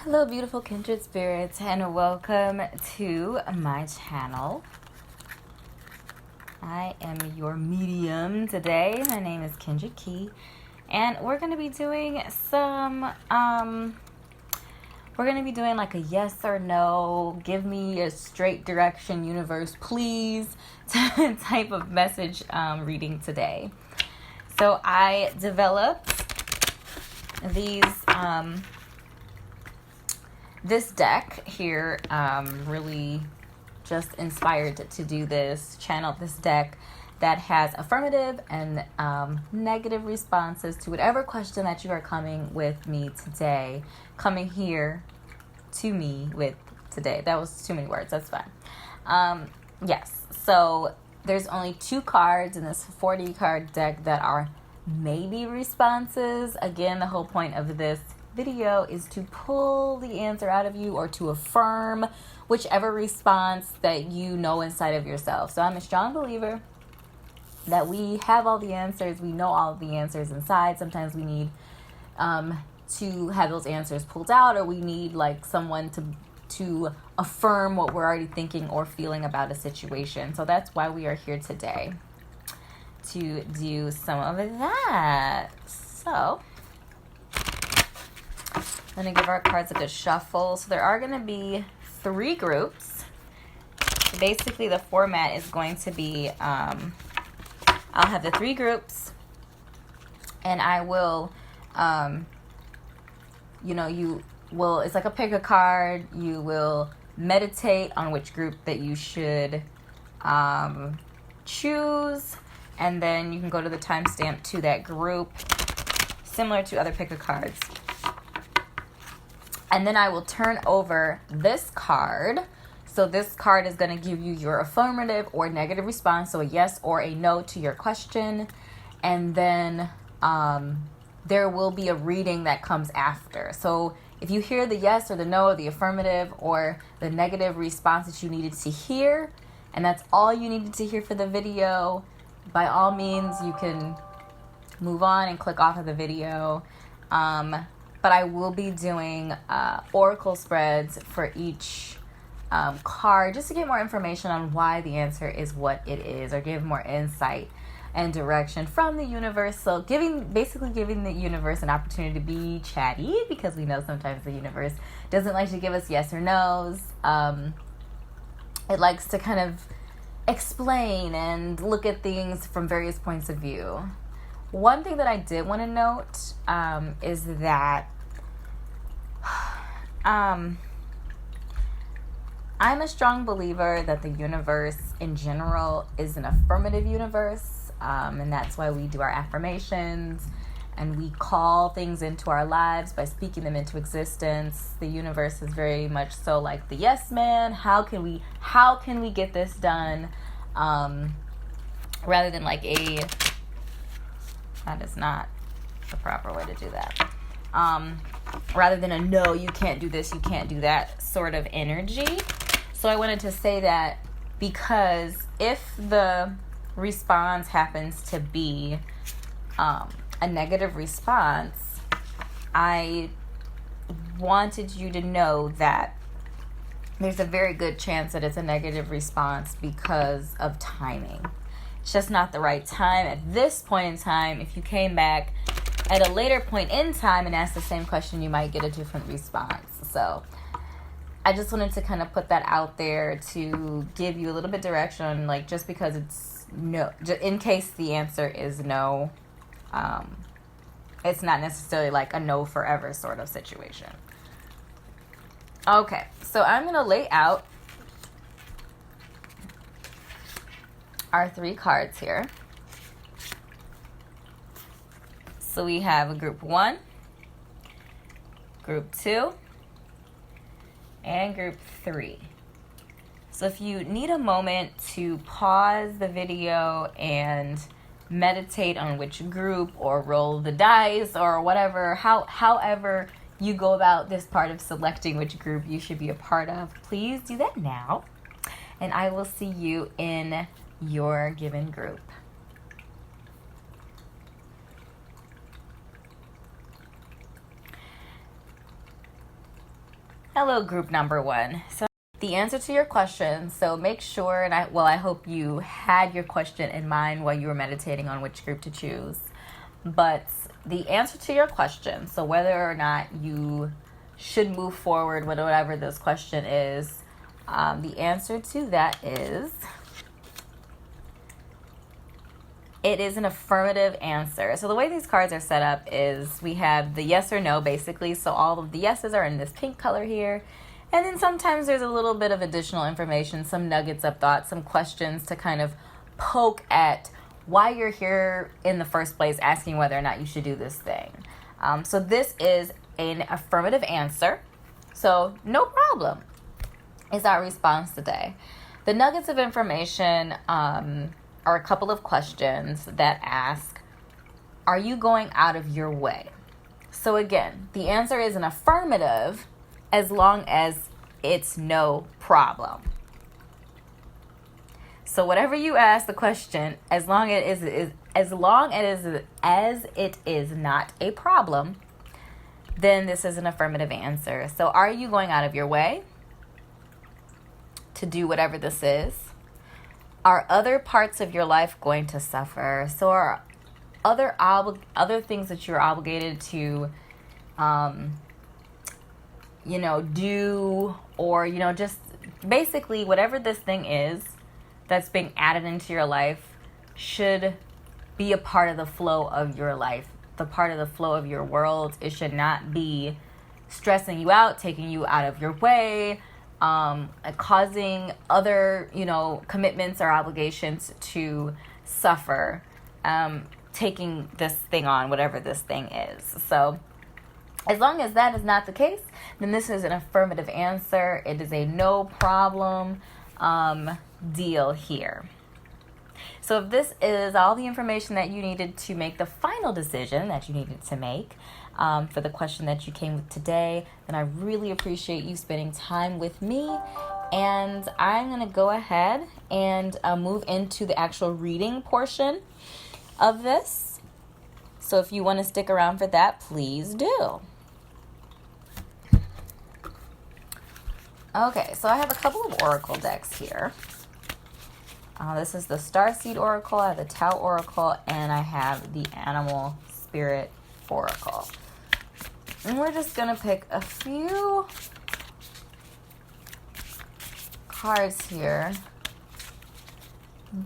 Hello beautiful kindred spirits, and welcome to my channel. I am your medium today. My name is Kindred Key, and we're going to be doing like a yes or no, give me a straight direction, universe please type of message reading today. So I developed these this deck here, really just inspired to do this, channel this deck that has affirmative and negative responses to whatever question that you are coming here to me with today. That was too many words, that's fine. Yes, so there's only 2 cards in this 40 card deck that are maybe responses. Again, the whole point of this video is to pull the answer out of you or to affirm whichever response that you know inside of yourself. So I'm a strong believer that we have all the answers. We know all of the answers inside. Sometimes we need to have those answers pulled out, or we need like someone to affirm what we're already thinking or feeling about a situation. So that's why we are here today, to do some of that. So I'm going to give our cards a good shuffle. So there are going to be 3 groups. Basically, the format is going to be, I'll have the 3 groups, and I will, it's like a pick a card. You will meditate on which group that you should choose, and then you can go to the timestamp to that group, similar to other pick a cards. And then I will turn over this card. So this card is going to give you your affirmative or negative response, so a yes or a no to your question. And then there will be a reading that comes after. So if you hear the yes or the no or the affirmative or the negative response that you needed to hear, and that's all you needed to hear for the video, by all means you can move on and click off of the video. But I will be doing oracle spreads for each card, just to get more information on why the answer is what it is, or give more insight and direction from the universe. So basically giving the universe an opportunity to be chatty, because we know sometimes the universe doesn't like to give us yes or no's. It likes to kind of explain and look at things from various points of view. One thing that I did want to note is that I'm a strong believer that the universe in general is an affirmative universe, and that's why we do our affirmations and we call things into our lives by speaking them into existence. The universe is very much so like the yes man. How can we get this done? Rather than like that is not the proper way to do that. Rather than a no, you can't do this, you can't do that sort of energy. So I wanted to say that, because if the response happens to be a negative response, I wanted you to know that there's a very good chance that it's a negative response because of timing. It's just not the right time at this point in time. If you came back at a later point in time and asked the same question, you might get a different response. So I just wanted to kind of put that out there to give you a little bit direction, like just because it's no, just in case the answer is no, it's not necessarily like a no forever sort of situation. Okay, so I'm going to lay out our 3 cards here. So we have a group 1, group 2, and group 3. So if you need a moment to pause the video and meditate on which group, or roll the dice, or whatever, however you go about this part of selecting which group you should be a part of, please do that now. And I will see you in your given group. Hello, group number 1. So the answer to your question, so make sure, and I hope you had your question in mind while you were meditating on which group to choose. But the answer to your question, so whether or not you should move forward with whatever this question is, the answer to that is, it is an affirmative answer. So the way these cards are set up is we have the yes or no, basically. So all of the yeses are in this pink color here. And then sometimes there's a little bit of additional information, some nuggets of thought, some questions to kind of poke at why you're here in the first place, asking whether or not you should do this thing. So this is an affirmative answer. So no problem is our response today. The nuggets of information are a couple of questions that ask, are you going out of your way? So again, the answer is an affirmative as long as it's no problem. So whatever you ask the question, as long as it is not a problem, then this is an affirmative answer. So are you going out of your way to do whatever this is? Are other parts of your life going to suffer? So are other things that you're obligated to, do, or, just basically whatever this thing is that's being added into your life should be a part of the flow of your life, the part of the flow of your world. It should not be stressing you out, taking you out of your way, causing other, commitments or obligations to suffer, taking this thing on, whatever this thing is. So as long as that is not the case, then this is an affirmative answer. It is a no problem deal here. So if this is all the information that you needed to make the final decision that you needed to make for the question that you came with today, then I really appreciate you spending time with me. And I'm going to go ahead and move into the actual reading portion of this. So if you want to stick around for that, please do. Okay, so I have a couple of oracle decks here. This is the Starseed Oracle, I have the Tau Oracle, and I have the Animal Spirit Oracle. And we're just going to pick a few cards here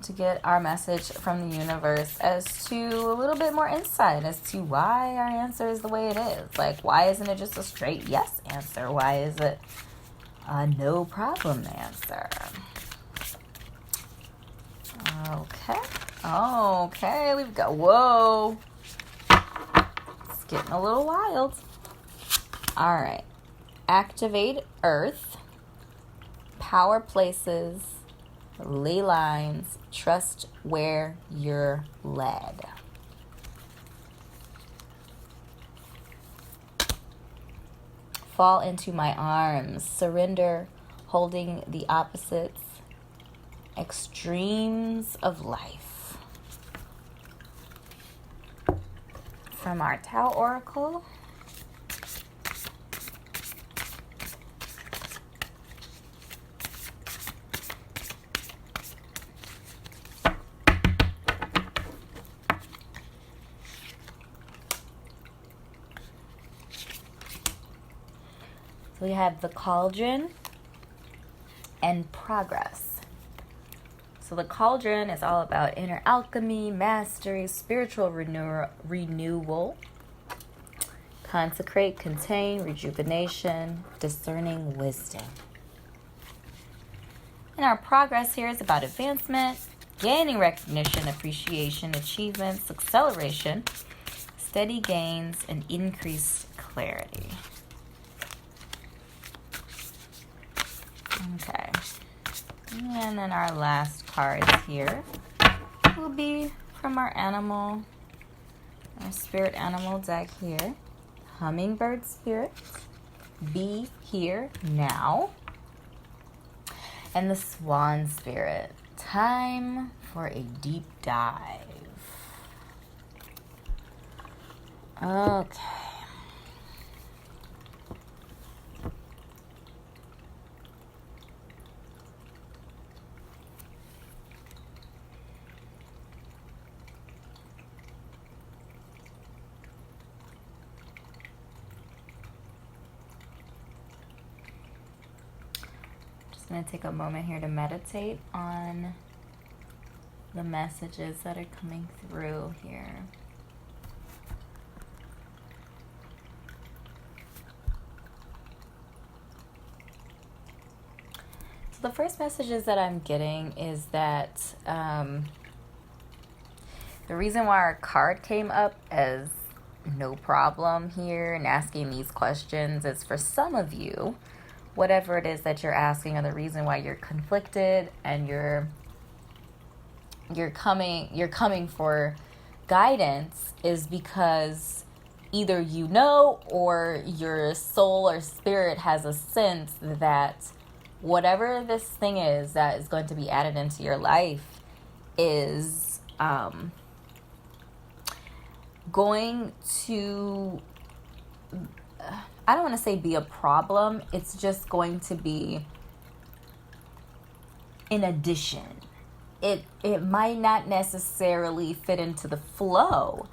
to get our message from the universe as to a little bit more insight as to why our answer is the way it is. Like, why isn't it just a straight yes answer? Why is it a no problem answer? Okay, we've got, whoa. It's getting a little wild. All right. Activate Earth, power places, ley lines, trust where you're led. Fall into my arms, surrender, holding the opposites, extremes of life. From our Tau Oracle, so we have the Cauldron and Progress. So the Cauldron is all about inner alchemy, mastery, spiritual renewal, consecrate, contain, rejuvenation, discerning wisdom. And our Progress here is about advancement, gaining recognition, appreciation, achievements, acceleration, steady gains, and increased clarity. Okay. And then our last cards here will be from our spirit animal deck here. Hummingbird Spirit, Be Here Now. And the Swan Spirit, Time for a Deep Dive. Okay. I'm going to take a moment here to meditate on the messages that are coming through here. So the first messages that I'm getting is that the reason why our card came up as no problem here and asking these questions is for some of you, whatever it is that you're asking, or the reason why you're conflicted and you're coming for guidance is because either you know, or your soul or spirit has a sense that whatever this thing is that is going to be added into your life is going to, I don't want to say be a problem. It's just going to be in addition. It might not necessarily fit into the flow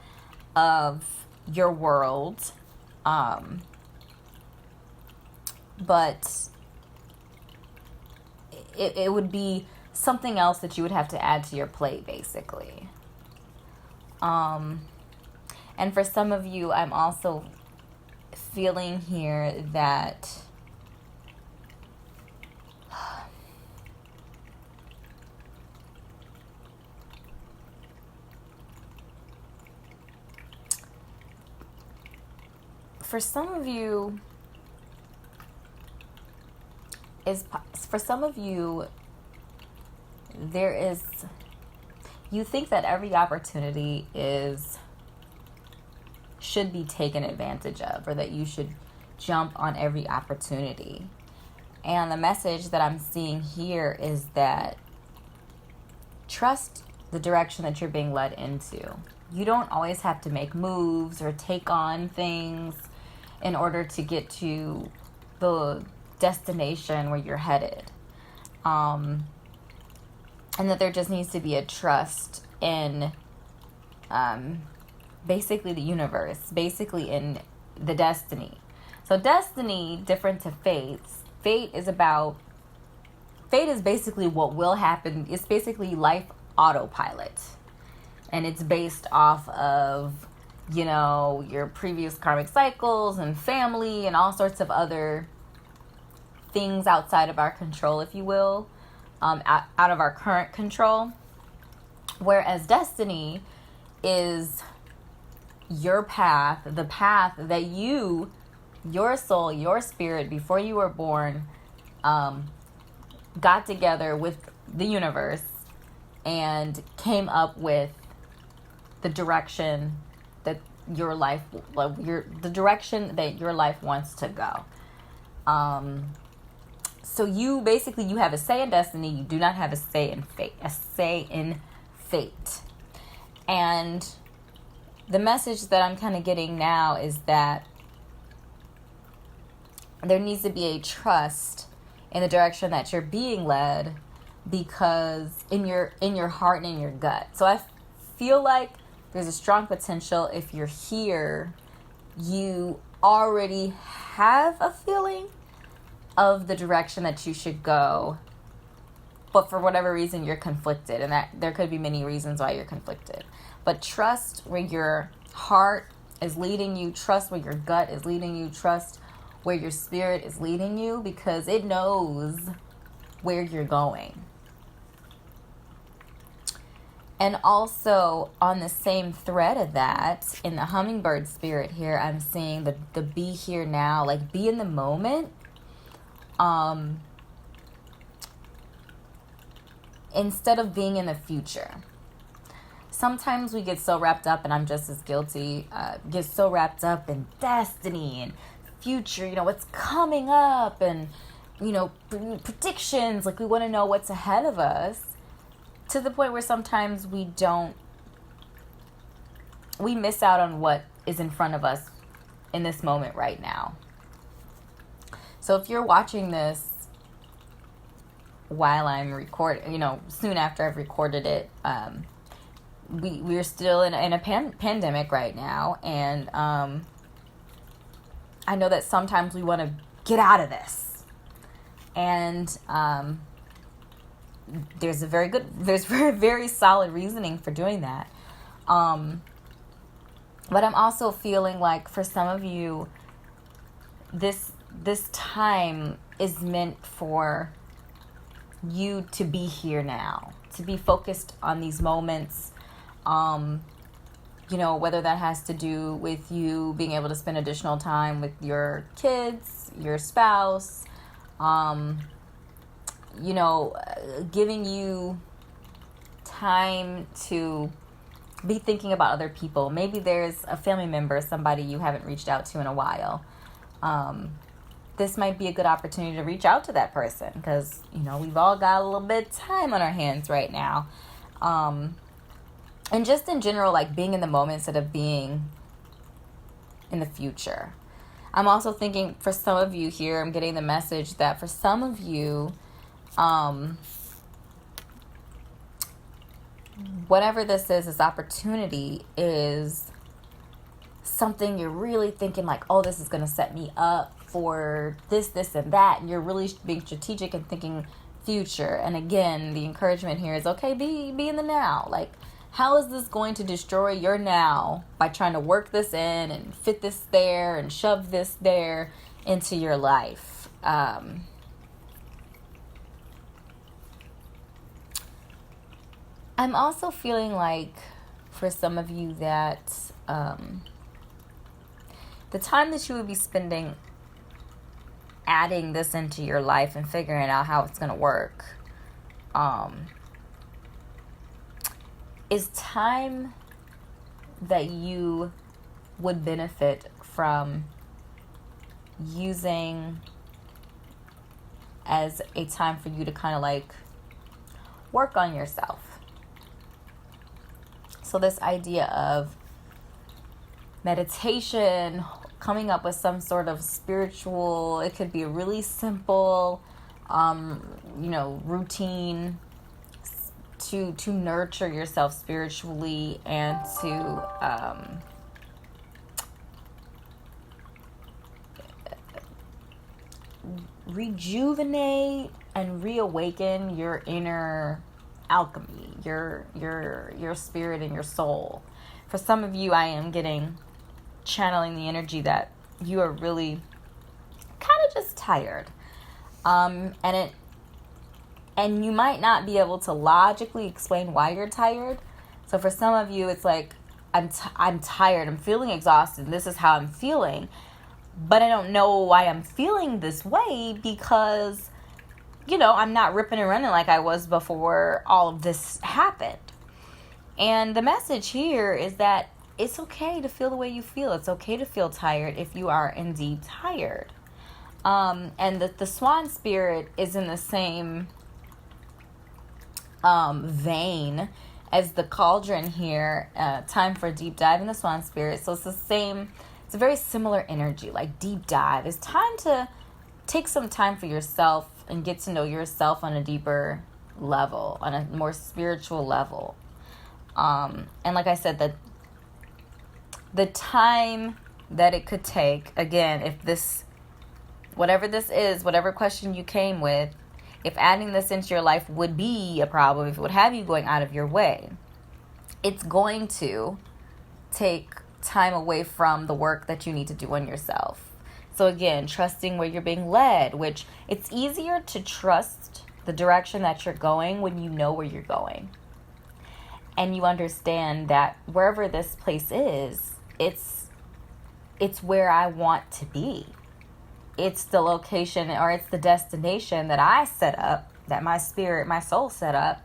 of your world, but it would be something else that you would have to add to your plate, basically. And for some of you, I'm also feeling here that for some of you, you think that every opportunity should be taken advantage of, or that you should jump on every opportunity. And the message that I'm seeing here is that trust the direction that you're being led into. You don't always have to make moves or take on things in order to get to the destination where you're headed. And that there just needs to be a trust in basically the universe, basically in the destiny. So destiny, different to fate. Fate is basically what will happen. It's basically life autopilot. And it's based off of, your previous karmic cycles and family and all sorts of other things outside of our control, if you will, out of our current control. Whereas destiny is your path, the path that you, your soul, your spirit, before you were born, got together with the universe and came up with the direction that your life, the direction that your life wants to go. So you have a say in destiny. You do not have a say in fate. And the message that I'm kind of getting now is that there needs to be a trust in the direction that you're being led, because in your heart and in your gut. So I feel like there's a strong potential, if you're here, you already have a feeling of the direction that you should go, but for whatever reason you're conflicted, and that there could be many reasons why you're conflicted. But trust where your heart is leading you, trust where your gut is leading you, trust where your spirit is leading you, because it knows where you're going. And also, on the same thread of that, in the hummingbird spirit here, I'm seeing the be here now, like be in the moment. Instead of being in the future. Sometimes we get so wrapped up, and I'm just as guilty, get so wrapped up in destiny and future, what's coming up, and, predictions, like we want to know what's ahead of us, to the point where sometimes we miss out on what is in front of us in this moment right now. So if you're watching this while I'm recording, soon after I've recorded it, we're still in a pandemic right now, and I know that sometimes we want to get out of this, And there's very solid reasoning for doing that. But I'm also feeling like for some of you, this time is meant for you to be here now, to be focused on these moments. Whether that has to do with you being able to spend additional time with your kids, your spouse, giving you time to be thinking about other people. Maybe there's a family member, somebody you haven't reached out to in a while. This might be a good opportunity to reach out to that person because, we've all got a little bit of time on our hands right now. And just in general, like being in the moment instead of being in the future. I'm also thinking for some of you here, I'm getting the message that for some of you, whatever this is, this opportunity is something you're really thinking like, oh, this is going to set me up for this, and that. And you're really being strategic and thinking future. And again, the encouragement here is, okay, be in the now. Like, how is this going to destroy your now by trying to work this in and fit this there and shove this there into your life? I'm also feeling like for some of you that the time that you would be spending adding this into your life and figuring out how it's going to work is time that you would benefit from using as a time for you to kind of like work on yourself. So this idea of meditation, coming up with some sort of spiritual, it could be a really simple, routine to nurture yourself spiritually and to rejuvenate and reawaken your inner alchemy, your spirit and your soul. For some of you, I am channeling the energy that you are really kind of just tired. And you might not be able to logically explain why you're tired. So for some of you, it's like, I'm tired. I'm feeling exhausted. This is how I'm feeling. But I don't know why I'm feeling this way because, I'm not ripping and running like I was before all of this happened. And the message here is that it's okay to feel the way you feel. It's okay to feel tired if you are indeed tired. And the swan spirit is in the same vein as the cauldron here. Time for a deep dive in the swan spirit. So it's a very similar energy, like deep dive. It's time to take some time for yourself and get to know yourself on a deeper level, on a more spiritual level. And like I said, the time that it could take, again, whatever this is, whatever question you came with, if adding this into your life would be a problem, if it would have you going out of your way, it's going to take time away from the work that you need to do on yourself. So again, trusting where you're being led, which it's easier to trust the direction that you're going when you know where you're going. And you understand that wherever this place is, it's where I want to be. It's the location or it's the destination that I set up, that my spirit, my soul set up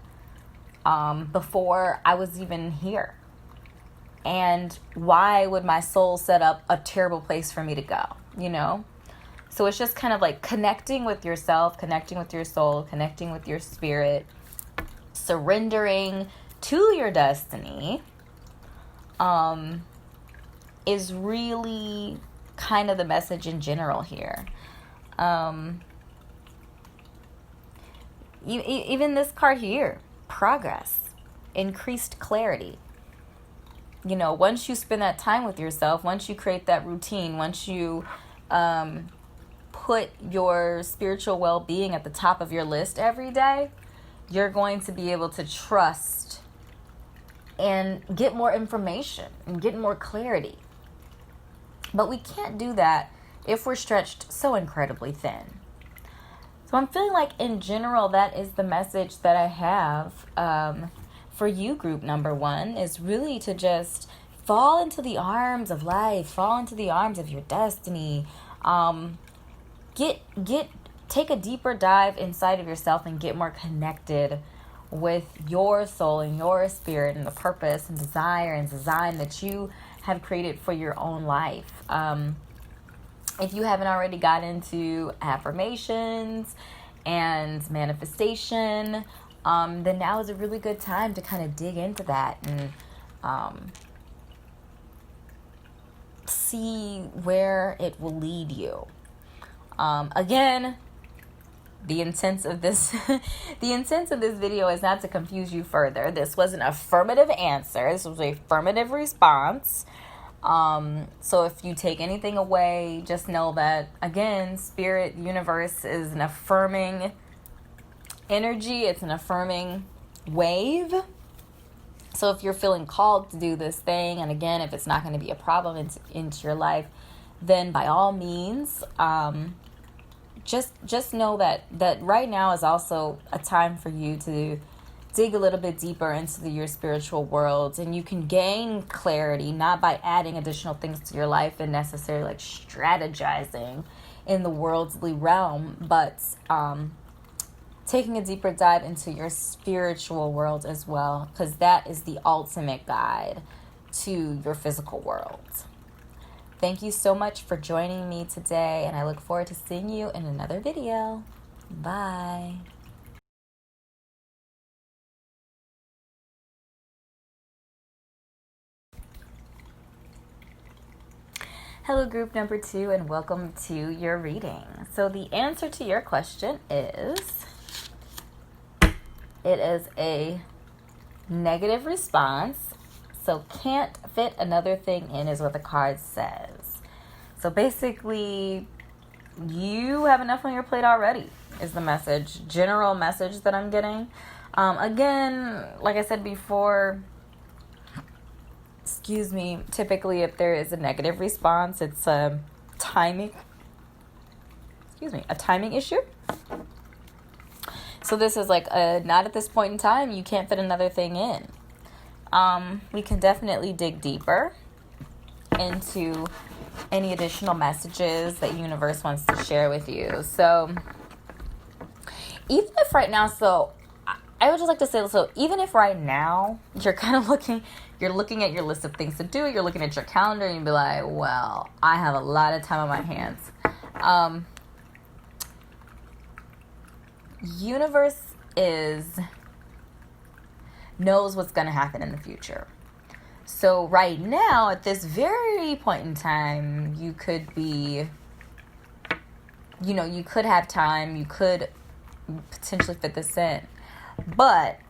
before I was even here. And why would my soul set up a terrible place for me to go, So it's just kind of like connecting with yourself, connecting with your soul, connecting with your spirit, surrendering to your destiny is really kind of the message in general here. Even this card here, progress, increased clarity. Once you spend that time with yourself, once you create that routine, once you put put your spiritual well-being at the top of your list every day, you're going to be able to trust and get more information and get more clarity. But we can't do that if we're stretched so incredibly thin. So I'm feeling like in general, that is the message that I have for you, group number 1, is really to just fall into the arms of life, fall into the arms of your destiny. Take a deeper dive inside of yourself and get more connected with your soul and your spirit and the purpose and desire and design that you have created for your own life. If you haven't already got into affirmations and manifestation, then now is a really good time to kind of dig into that and see where it will lead you. Again, the intent of this video is not to confuse you further. This was an affirmative answer. This was an affirmative response. So if you take anything away, just know that, again, spirit, universe is an affirming energy. It's an affirming wave. So if you're feeling called to do this thing, and again, if it's not going to be a problem into your life, then by all means, just know that right now is also a time for you to dig a little bit deeper into your spiritual world, and you can gain clarity not by adding additional things to your life and necessarily like strategizing in the worldly realm, but taking a deeper dive into your spiritual world as well, because that is the ultimate guide to your physical world. Thank you so much for joining me today, and I look forward to seeing you in another video. Bye. Hello, group number 2, and welcome to your reading. So the answer to your question is, it is a negative response. So can't fit another thing in is what the card says. So basically, you have enough on your plate already is the message, general message that I'm getting. Again, like I said before, typically if there is a negative response, it's a timing issue. So this is like not at this point in time, you can't fit another thing in. We can definitely dig deeper into any additional messages that universe wants to share with you. So even if right now, I would just like to say, so even if right now you're kind of looking at your list of things to do, you're looking at your calendar and you'd be like, well, I have a lot of time on my hands. Universe knows what's going to happen in the future. So right now, at this very point in time, you could be, you could have time, you could potentially fit this in. But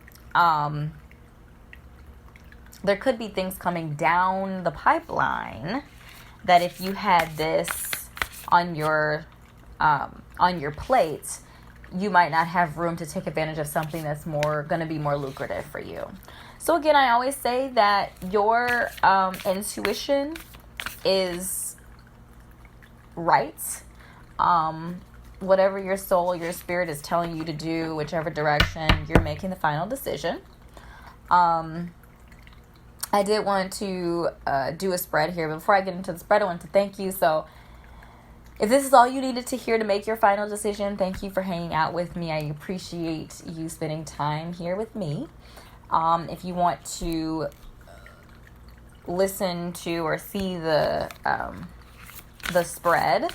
there could be things coming down the pipeline that if you had this on your plate, you might not have room to take advantage of something that's going to be more lucrative for you. So again, I always say that your intuition is right. Whatever your soul, your spirit is telling you to do, whichever direction, you're making the final decision. I did want to do a spread here. Before I get into the spread, I want to thank you. So if this is all you needed to hear to make your final decision, thank you for hanging out with me. I appreciate you spending time here with me. If you want to listen to or see the spread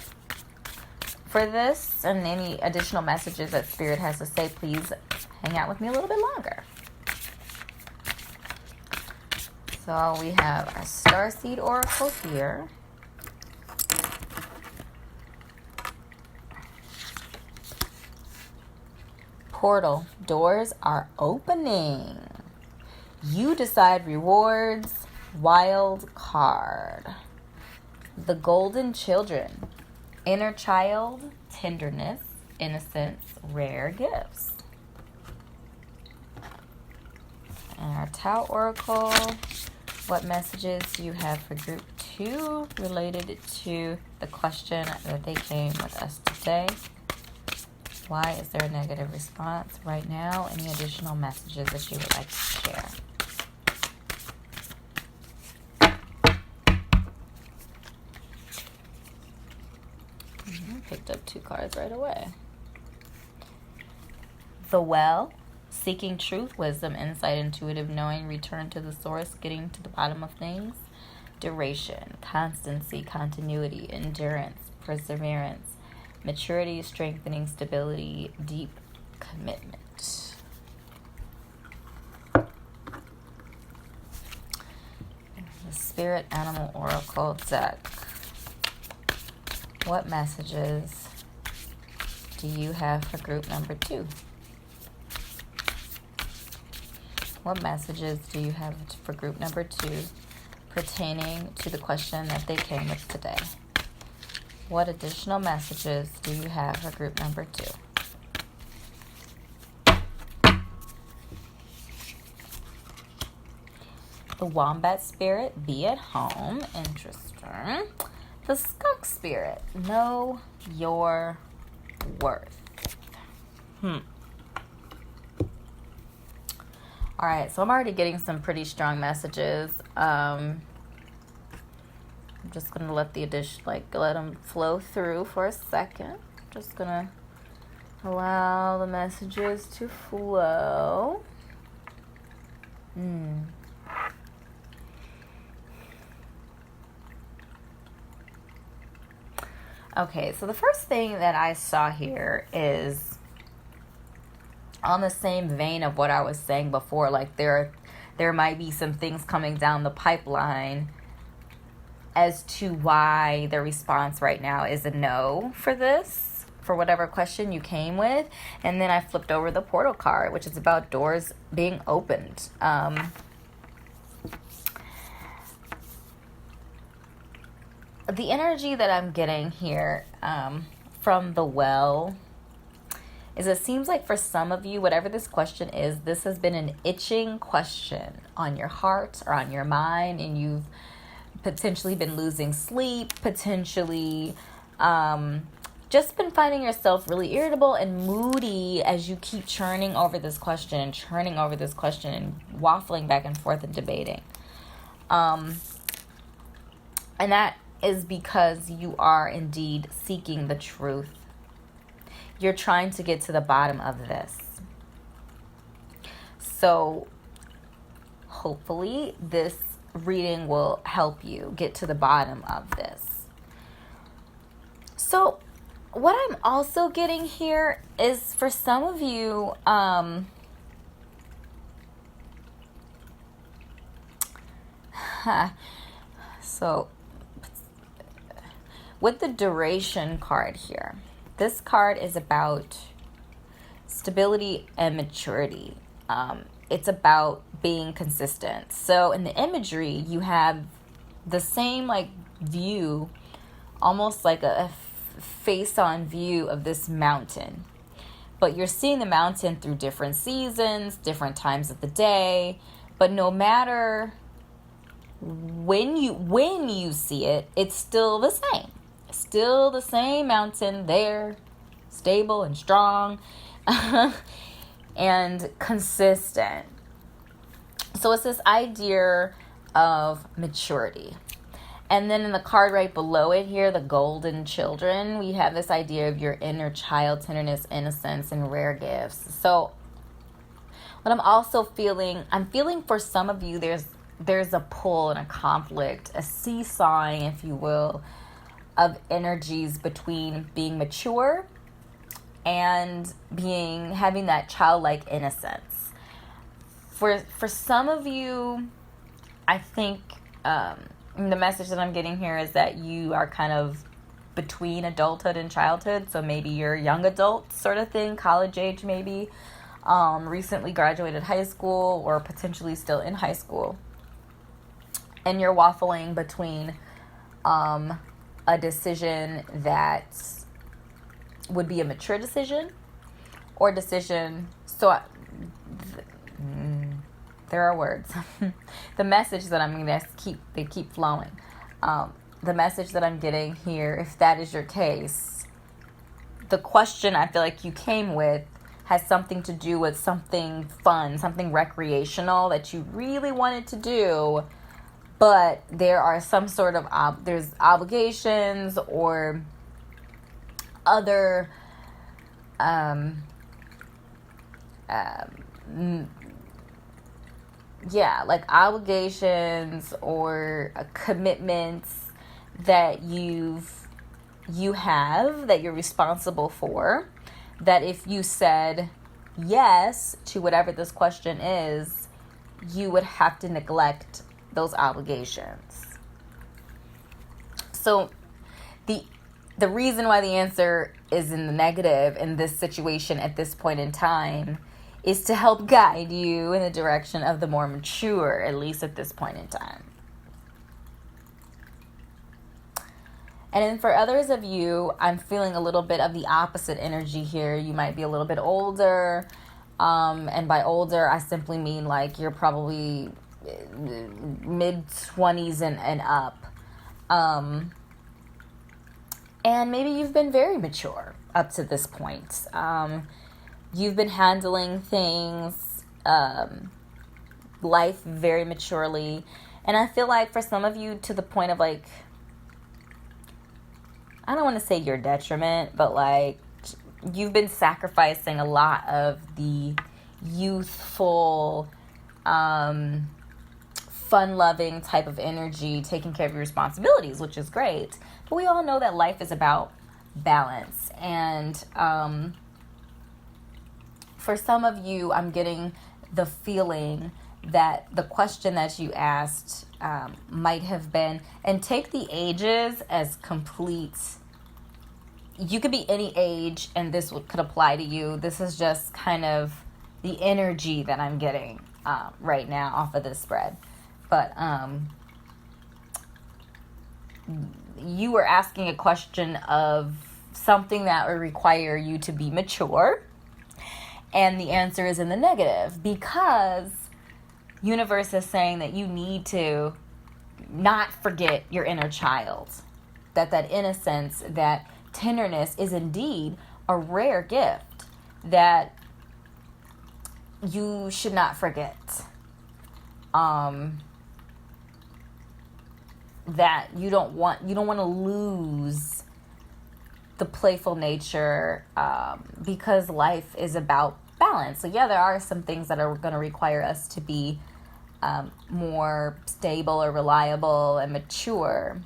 for this and any additional messages that Spirit has to say, please hang out with me a little bit longer. So we have a Starseed Oracle here. Portal. Doors are opening. You decide rewards. Wild card. The Golden Children. Inner child, tenderness, innocence, rare gifts. And our Tao Oracle, what messages do you have for group 2 related to the question that they came with us today? Why is there a negative response right now? Any additional messages that you would like to share? Picked up 2 cards right away. The Well, seeking truth, wisdom, insight, intuitive knowing, return to the source, getting to the bottom of things. Duration, constancy, continuity, endurance, perseverance, maturity, strengthening, stability, deep commitment. The Spirit Animal Oracle deck. What messages do you have for group number 2? What messages do you have for group number 2 pertaining to the question that they came with today? What additional messages do you have for group number 2? The Wombat Spirit, be at home. Interesting. The Skunk Spirit, know your worth. Alright, so I'm already getting some pretty strong messages. I'm just going to let let them flow through for a second. Just going to allow the messages to flow. Okay, so the first thing that I saw here is on the same vein of what I was saying before. Like there might be some things coming down the pipeline as to why the response right now is a no for this, for whatever question you came with. And then I flipped over the portal card, which is about doors being opened. The energy that I'm getting here from the Well is it seems like for some of you, whatever this question is, this has been an itching question on your heart or on your mind, and you've potentially been losing sleep, potentially just been finding yourself really irritable and moody as you keep churning over this question and waffling back and forth and debating. And that is because you are indeed seeking the truth. You're trying to get to the bottom of this. So hopefully this reading will help you get to the bottom of this. So what I'm also getting here is for some of you, so with the duration card here, this card is about stability and maturity. It's about being consistent. So in the imagery, you have the same view, almost like a face-on view of this mountain. But you're seeing the mountain through different seasons, different times of the day. But no matter when you see it, it's still the same. Still the same mountain there, stable and strong and consistent. So it's this idea of maturity. And then in the card right below it here, the golden children, we have this idea of your inner child, tenderness, innocence, and rare gifts. So what I'm also feeling, for some of you, there's a pull and a conflict, a seesawing, if you will, of energies between being mature and having that childlike innocence. For some of you, I think the message that I'm getting here is that you are kind of between adulthood and childhood. So maybe you're young adult sort of thing, college age maybe, recently graduated high school or potentially still in high school. And you're waffling between a decision that would be a mature decision or decision. So there are words. The message that I'm going to keep flowing. The message that I'm getting here, if that is your case, the question I feel like you came with has something to do with something fun, something recreational that you really wanted to do, but there are some sort of there's obligations or other like obligations or commitments that you have that you're responsible for, that if you said yes to whatever this question is, you would have to neglect those obligations. So the reason why the answer is in the negative in this situation at this point in time is to help guide you in the direction of the more mature, at least at this point in time. And then for others of you, I'm feeling a little bit of the opposite energy here. You might be a little bit older. And by older, I simply mean like you're probably mid-20s and up. And maybe you've been very mature up to this point. You've been handling things, life very maturely. And I feel like for some of you to the point of like, I don't want to say your detriment, but like you've been sacrificing a lot of the youthful, fun-loving type of energy, taking care of your responsibilities, which is great. But we all know that life is about balance. And for some of you, I'm getting the feeling that the question that you asked might have been, and take the ages as complete. You could be any age and this could apply to you. This is just kind of the energy that I'm getting right now off of this spread. But you were asking a question of something that would require you to be mature. And the answer is in the negative, because universe is saying that you need to not forget your inner child. That innocence, that tenderness is indeed a rare gift that you should not forget. That you don't want to lose the playful nature, because life is about balance. So yeah, there are some things that are going to require us to be more stable or reliable and mature.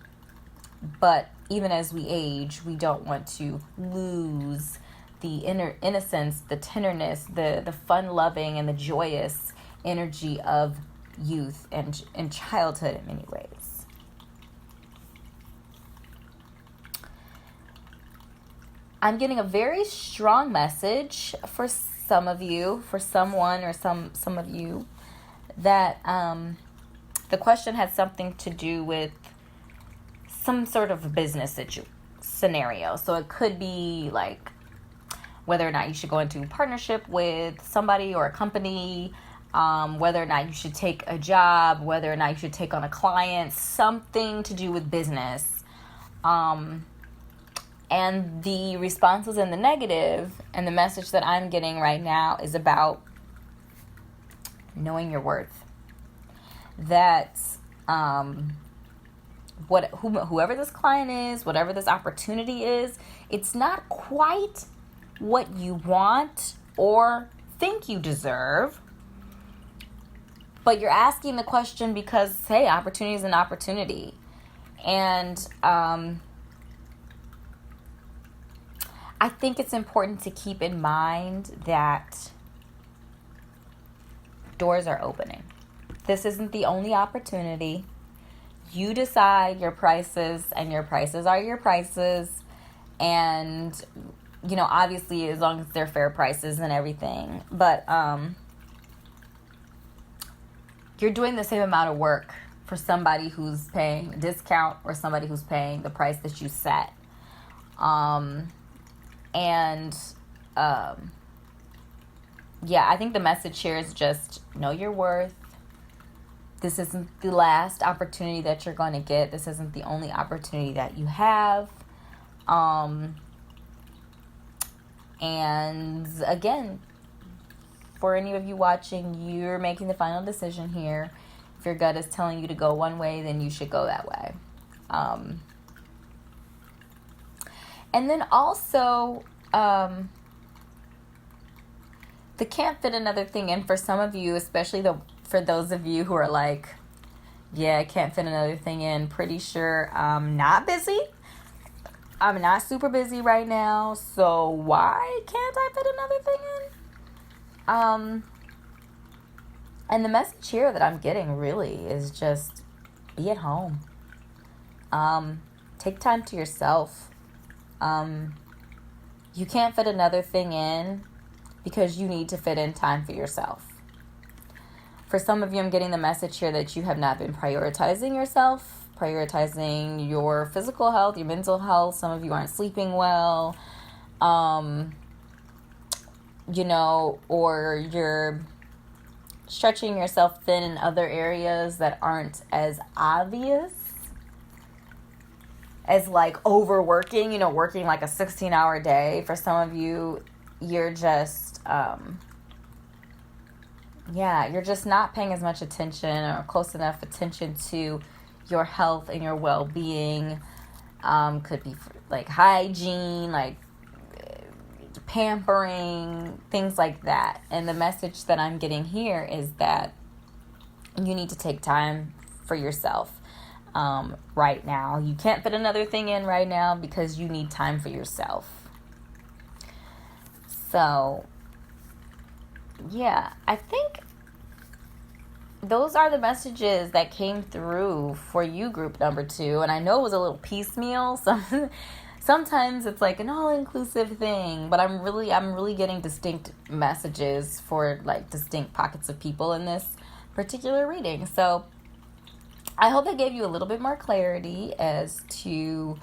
But even as we age, we don't want to lose the inner innocence, the tenderness, the fun-loving and the joyous energy of youth and childhood in many ways. I'm getting a very strong message for some of you, for someone or some of you, that the question has something to do with some sort of business scenario. So it could be like whether or not you should go into partnership with somebody or a company, whether or not you should take a job, whether or not you should take on a client, something to do with business. And the responses in the negative, and the message that I'm getting right now is about knowing your worth. That whoever this client is, whatever this opportunity is, it's not quite what you want or think you deserve. But you're asking the question because, hey, opportunity is an opportunity. And I think it's important to keep in mind that doors are opening. This isn't the only opportunity. You decide your prices, and your prices are your prices. And, you know, obviously as long as they're fair prices and everything. But you're doing the same amount of work for somebody who's paying a discount or somebody who's paying the price that you set. Yeah, I think the message here is just know your worth. This isn't the last opportunity that you're going to get. This isn't the only opportunity that you have. And again, for any of you watching, you're making the final decision here. If your gut is telling you to go one way, then you should go that way. And then also, the can't fit another thing in for some of you, especially for those of you who are like, yeah, I can't fit another thing in. Pretty sure I'm not busy. I'm not super busy right now. So why can't I fit another thing in? And the message here that I'm getting really is just be at home. Take time to yourself. You can't fit another thing in because you need to fit in time for yourself. For some of you, I'm getting the message here that you have not been prioritizing yourself, prioritizing your physical health, your mental health. Some of you aren't sleeping well, or you're stretching yourself thin in other areas that aren't as obvious as like overworking, working like a 16-hour day. For some of you, you're just, you're just not paying as much attention or close enough attention to your health and your well-being. Could be like hygiene, like pampering, things like that. And the message that I'm getting here is that you need to take time for yourself right now. You can't fit another thing in right now because you need time for yourself. So, yeah, I think those are the messages that came through for you, group number 2. And I know it was a little piecemeal. Sometimes it's like an all-inclusive thing, but I'm really getting distinct messages for like distinct pockets of people in this particular reading. So I hope that gave you a little bit more clarity as to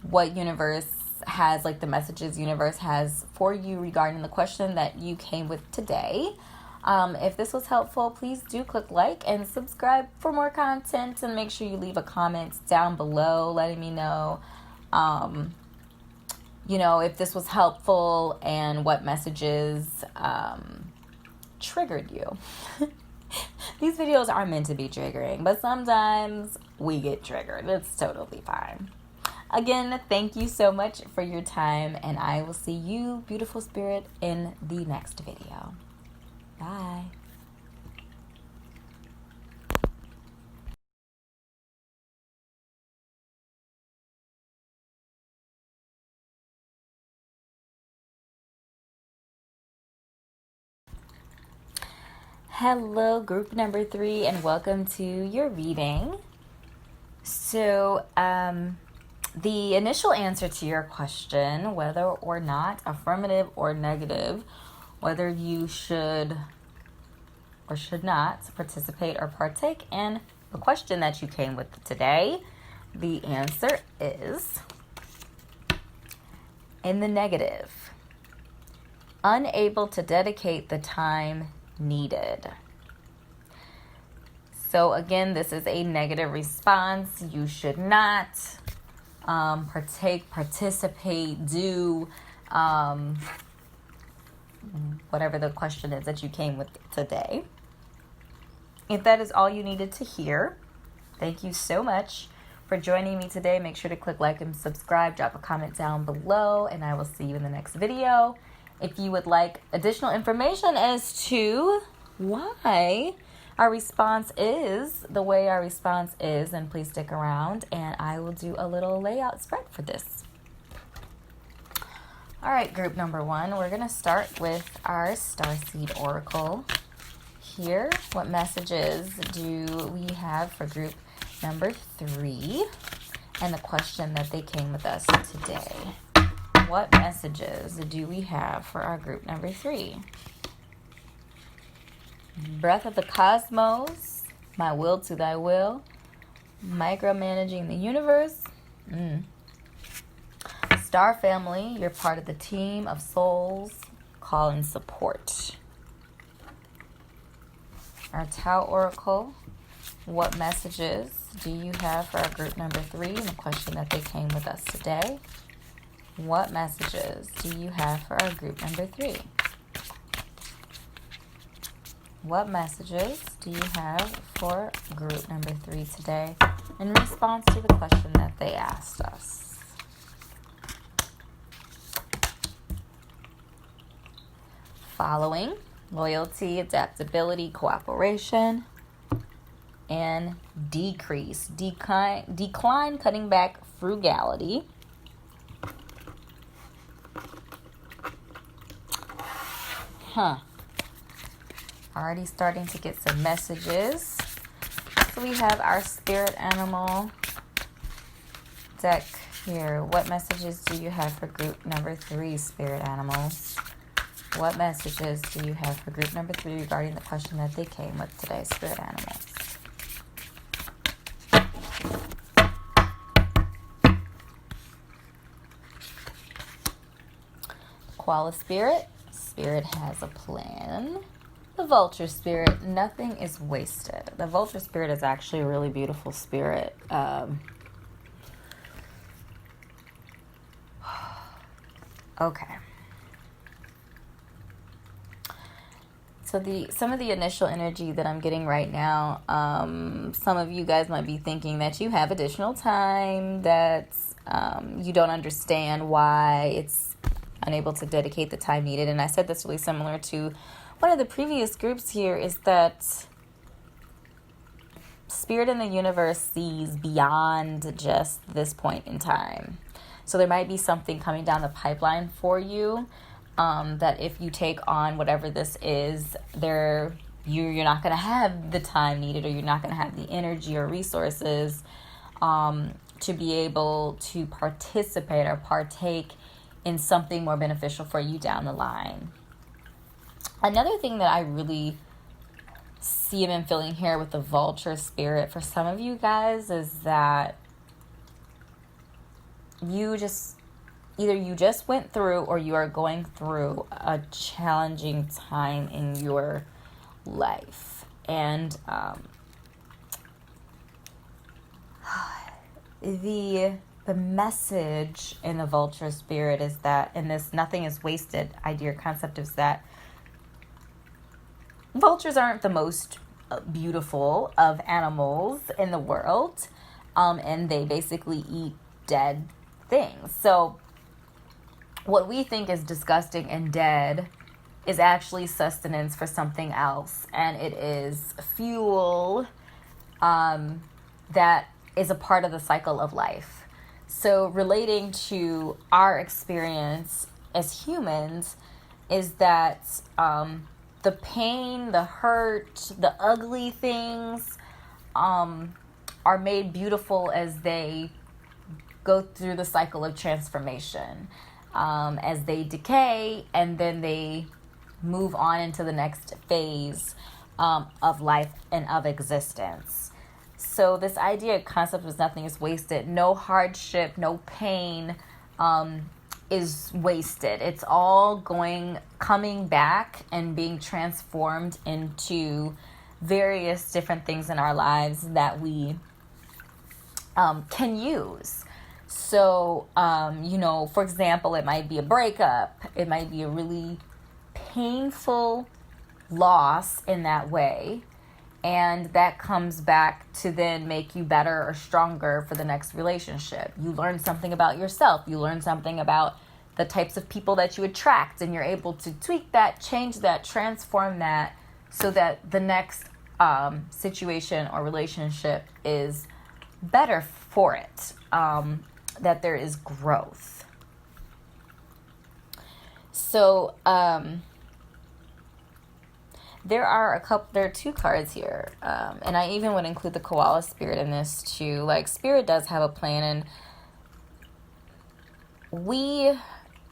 what universe has, like the messages universe has for you regarding the question that you came with today. If this was helpful, please do click like and subscribe for more content, and make sure you leave a comment down below letting me know, if this was helpful and what messages triggered you. These videos are meant to be triggering, but sometimes we get triggered. It's totally fine. Again, thank you so much for your time, and I will see you, beautiful spirit, in the next video. Bye. Hello, group number 3, and welcome to your reading. So, the initial answer to your question, whether or not affirmative or negative, whether you should or should not participate or partake in the question that you came with today, the answer is in the negative. Unable to dedicate the time needed. So again, this is a negative response. You should not partake, participate, do whatever the question is that you came with today. If that is all you needed to hear, thank you so much for joining me today. Make sure to click like and subscribe, drop a comment down below, and I will see you in the next video. If you would like additional information as to why our response is the way our response is, then please stick around and I will do a little layout spread for this. All right, group number 1, we're going to start with our Starseed Oracle here. What messages do we have for group number 3? And the question that they came with us today. What messages do we have for our group number 3? Breath of the Cosmos, My will to thy will. Micromanaging the universe. Star family, you're part of the team of souls. Call and support. Our Tao Oracle. What messages do you have for our group number 3? And the question that they came with us today. What messages do you have for our group number 3? What messages do you have for group number 3 today in response to the question that they asked us? Following, loyalty, adaptability, cooperation, and decrease. Decline, cutting back, frugality. Already starting to get some messages. So we have our spirit animal deck here. What messages do you have for group number 3, spirit animals? What messages do you have for group number 3 regarding the question that they came with today, spirit animals? Koala spirit. Spirit has a plan. The vulture spirit. Nothing is wasted. The vulture spirit is actually a really beautiful spirit. Okay. So some of the initial energy that I'm getting right now, some of you guys might be thinking that you have additional time, that you don't understand why it's unable to dedicate the time needed. And I said that's really similar to one of the previous groups here, is that Spirit in the universe sees beyond just this point in time. So there might be something coming down the pipeline for you, that if you take on whatever this is, you're not going to have the time needed, or you're not going to have the energy or resources to be able to participate or partake in something more beneficial for you down the line. Another thing that I really see and feeling here with the vulture spirit for some of you guys is that you just went through, or you are going through a challenging time in your life. And the message in the vulture spirit is that, in this nothing is wasted idea or concept, is that vultures aren't the most beautiful of animals in the world, and they basically eat dead things. So what we think is disgusting and dead is actually sustenance for something else, and it is fuel that is a part of the cycle of life. So relating to our experience as humans is that the pain, the hurt, the ugly things are made beautiful as they go through the cycle of transformation, as they decay, and then they move on into the next phase of life and of existence. So this idea, concept was nothing is wasted. No hardship, no pain is wasted. It's all coming back and being transformed into various different things in our lives that we can use. So, for example, it might be a breakup. It might be a really painful loss in that way. And that comes back to then make you better or stronger for the next relationship. You learn something about yourself. You learn something about the types of people that you attract. And you're able to tweak that, change that, transform that, so that the next situation or relationship is better for it. That there is growth. So, there are two cards here, and I even would include the koala spirit in this too. Like, spirit does have a plan, and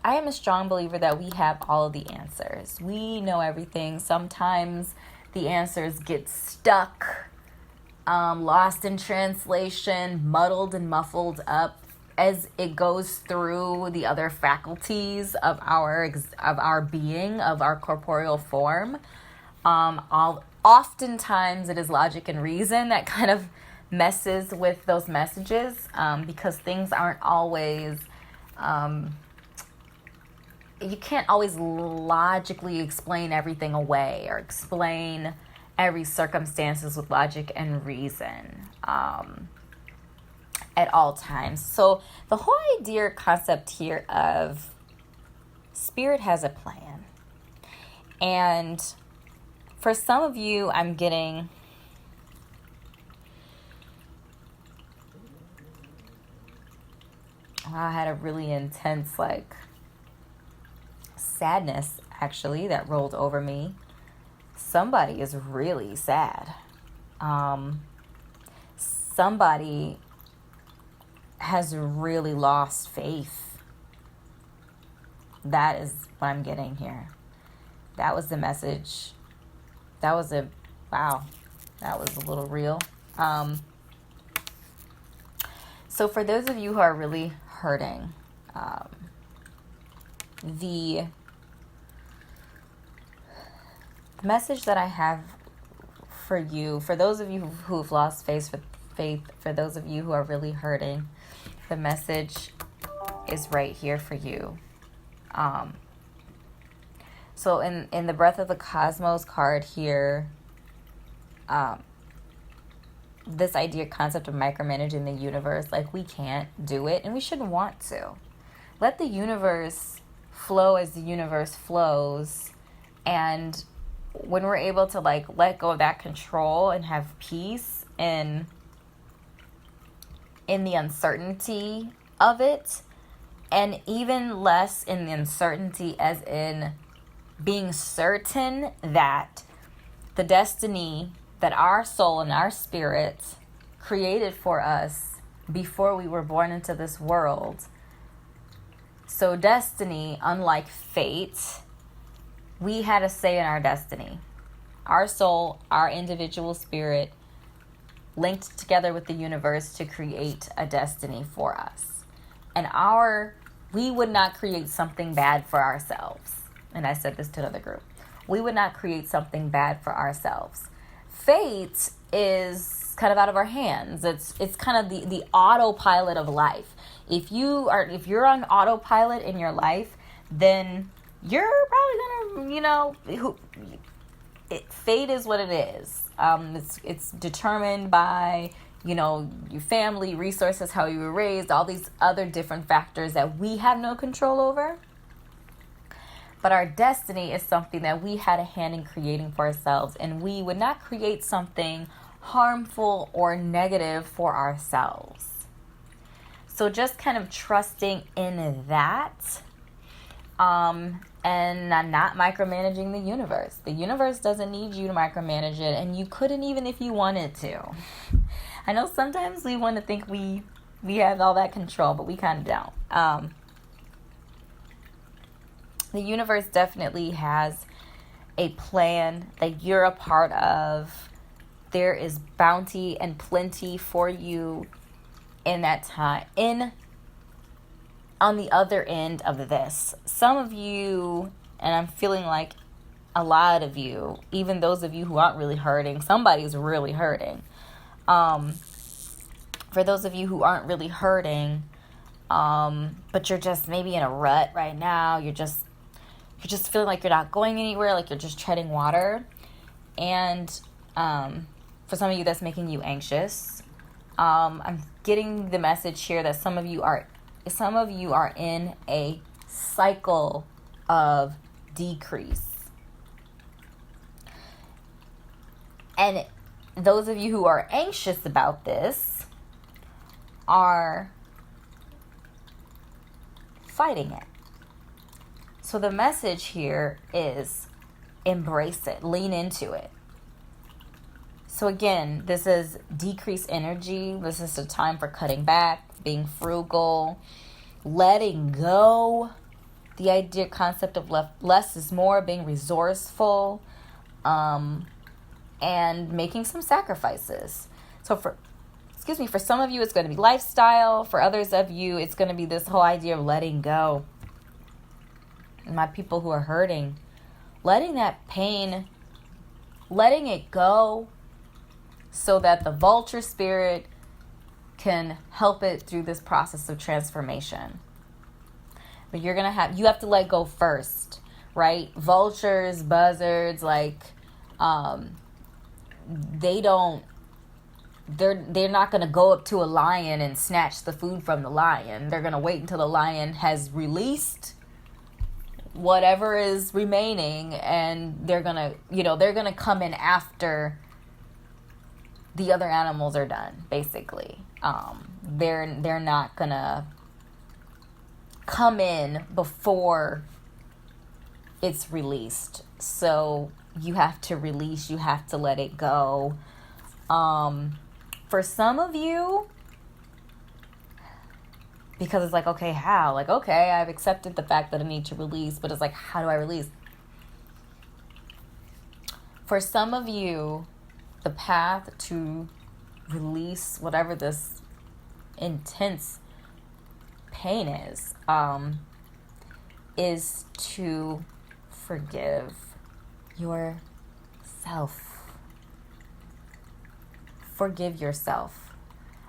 I am a strong believer that we have all of the answers. We know everything. Sometimes the answers get stuck lost in translation, muddled and muffled up as it goes through the other faculties of our being, of our corporeal form. Oftentimes it is logic and reason that kind of messes with those messages, because things aren't always, you can't always logically explain everything away or explain every circumstances with logic and reason at all times. So the whole idea concept here of spirit has a plan. And for some of you, I'm getting I had a really intense sadness actually that rolled over me. Somebody is really sad. Somebody has really lost faith. That is what I'm getting here. That was the message. That was a little real. So for those of you who are really hurting, the message that I have for you, for those of you who've lost faith, for those of you who are really hurting, the message is right here for you. So in the Breath of the Cosmos card here, this idea, concept of micromanaging the universe, we can't do it and we shouldn't want to. Let the universe flow as the universe flows, and when we're able to let go of that control and have peace in the uncertainty of it, and even less in the uncertainty as in being certain that the destiny that our soul and our spirit created for us before we were born into this world. So destiny, unlike fate, we had a say in our destiny. Our soul, our individual spirit, linked together with the universe to create a destiny for us. And we would not create something bad for ourselves. And I said this to another group. We would not create something bad for ourselves. Fate is kind of out of our hands. It's kind of the autopilot of life. If you're on autopilot in your life, then you're probably gonna, fate is what it is. It's determined by, your family, resources, how you were raised, all these other different factors that we have no control over. But our destiny is something that we had a hand in creating for ourselves, and we would not create something harmful or negative for ourselves. So just kind of trusting in that, and not micromanaging the universe. The universe doesn't need you to micromanage it, and you couldn't even if you wanted to. I know sometimes we want to think we have all that control, but we kind of don't. The universe definitely has a plan that you're a part of. There is bounty and plenty for you in that time, on the other end of this. Some of you, and I'm feeling like a lot of you, even those of you who aren't really hurting, somebody's really hurting. For those of you who aren't really hurting, but you're just maybe in a rut right now, you're just feeling like you're not going anywhere, like you're just treading water. And for some of you, that's making you anxious. I'm getting the message here that some of you are in a cycle of decrease. And those of you who are anxious about this are fighting it. So the message here is embrace it, lean into it. So again, this is decreased energy. This is a time for cutting back, being frugal, letting go. The idea, concept of less is more, being resourceful, and making some sacrifices. So for some of you, it's going to be lifestyle. For others of you, it's going to be this whole idea of letting go. And my people who are hurting, letting that pain, letting it go so that the vulture spirit can help it through this process of transformation. But you have to let go first, right? Vultures, buzzards, like, they're not going to go up to a lion and snatch the food from the lion. They're going to wait until the lion has released whatever is remaining, and they're going to come in after the other animals are done, basically. They're not going to come in before it's released. So you have to release, you have to let it go. For some of you, because it's like, okay, how? Like, okay, I've accepted the fact that I need to release, but it's like, how do I release? For some of you, the path to release whatever this intense pain is to forgive yourself. Forgive yourself.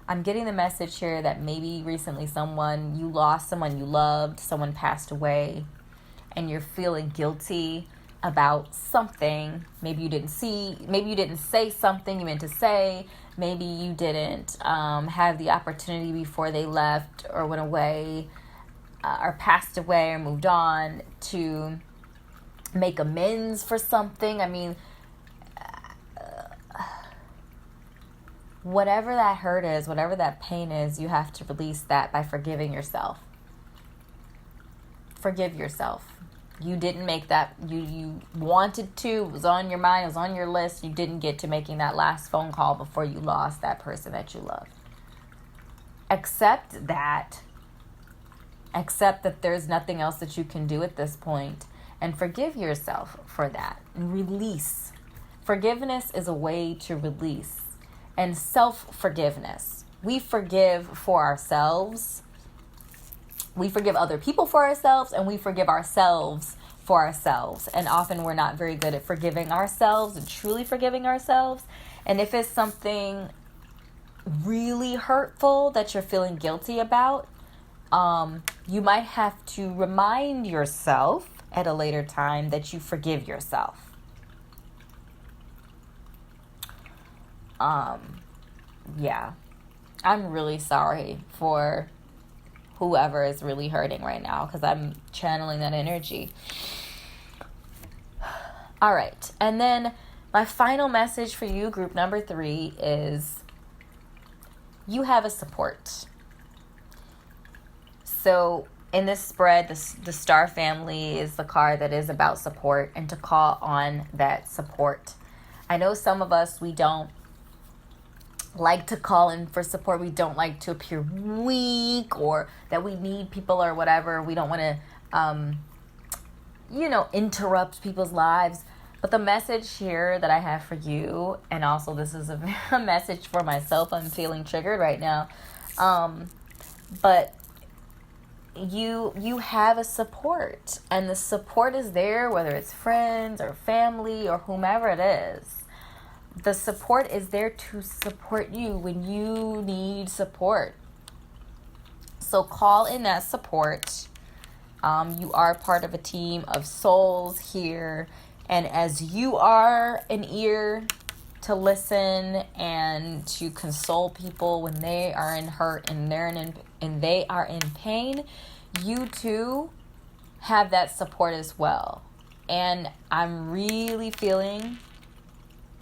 I'm getting the message here that maybe recently you lost someone you loved, someone passed away, and you're feeling guilty about something. Maybe you didn't say something you meant to say. Maybe you didn't have the opportunity before they left or went away or passed away or moved on to make amends for something. I mean, whatever that hurt is, whatever that pain is, you have to release that by forgiving yourself. Forgive yourself. You didn't make that, you wanted to, it was on your mind, it was on your list, you didn't get to making that last phone call before you lost that person that you loved. Accept that there's nothing else that you can do at this point, and forgive yourself for that, and release. Forgiveness is a way to release. And self-forgiveness. We forgive for ourselves. We forgive other people for ourselves, and we forgive ourselves for ourselves. And often we're not very good at forgiving ourselves and truly forgiving ourselves. And if it's something really hurtful that you're feeling guilty about, you might have to remind yourself at a later time that you forgive yourself. Yeah, I'm really sorry for whoever is really hurting right now, because I'm channeling that energy. All right. And then my final message for you, group number 3, is you have a support. So in this spread, the Star Family is the card that is about support, and to call on that support. I know some of us, we don't like to call in for support. We don't like to appear weak or that we need people or whatever. We don't want to, interrupt people's lives. But the message here that I have for you, and also this is a message for myself. I'm feeling triggered right now. But you have a support, and the support is there, whether it's friends or family or whomever it is. The support is there to support you when you need support. So call in that support. You are part of a team of souls here. And as you are an ear to listen and to console people when they are in hurt and they are in pain, you too have that support as well. And I'm really feeling,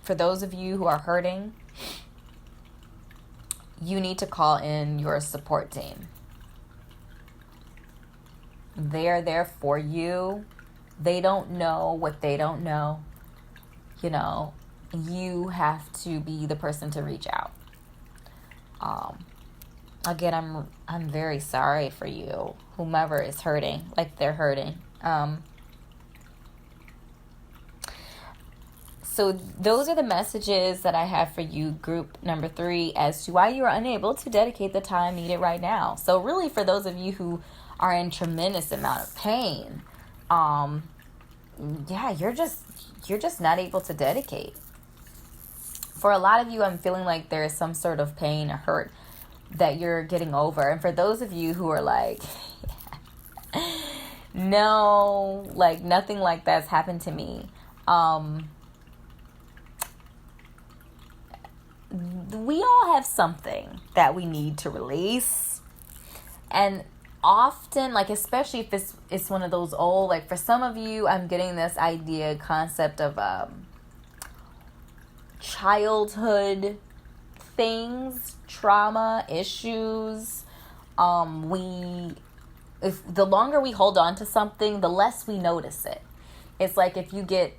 for those of you who are hurting, you need to call in your support team. They are there for you. They don't know what they don't know. You have to be the person to reach out. Again, I'm very sorry for you, whomever is hurting, like they're hurting. So those are the messages that I have for you, group number 3, as to why you are unable to dedicate the time needed right now. So really, for those of you who are in tremendous amount of pain, yeah, you're just not able to dedicate. For a lot of you, I'm feeling like there is some sort of pain or hurt that you're getting over. And for those of you who are like, no, like nothing like that's happened to me. We all have something that we need to release. And often, like, especially if it's one of those old, like for some of you, I'm getting this concept of childhood things, trauma, issues. If the longer we hold on to something, the less we notice it. It's like if you get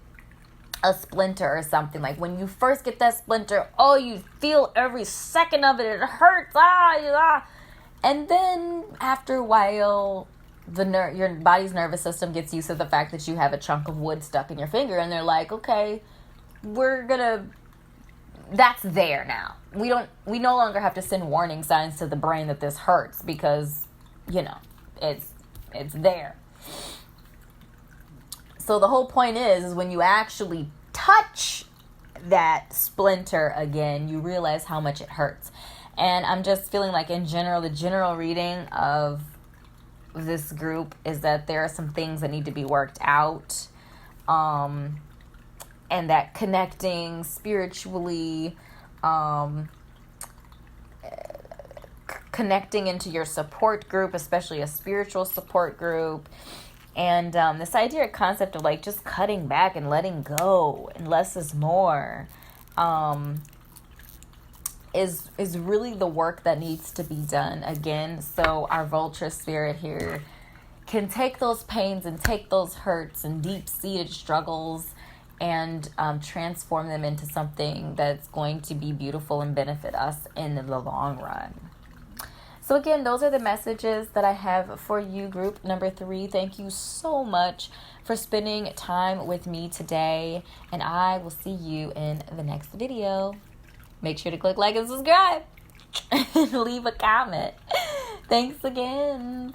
a splinter or something, like when you first get that splinter, oh, you feel every second of it, it hurts, and then after a while, your body's nervous system gets used to the fact that you have a chunk of wood stuck in your finger, and they're like, okay, that's there now. We no longer have to send warning signs to the brain that this hurts, because it's there. So the whole point is when you actually touch that splinter again, you realize how much it hurts. And I'm just feeling like in general, the general reading of this group is that there are some things that need to be worked out. And that connecting spiritually, connecting into your support group, especially a spiritual support group. And this idea or concept of like just cutting back and letting go and less is more is really the work that needs to be done again. So our vulture spirit here can take those pains and take those hurts and deep-seated struggles and transform them into something that's going to be beautiful and benefit us in the long run. So again, those are the messages that I have for you, group number 3. Thank you so much for spending time with me today, and I will see you in the next video. Make sure to click like and subscribe and leave a comment. Thanks again.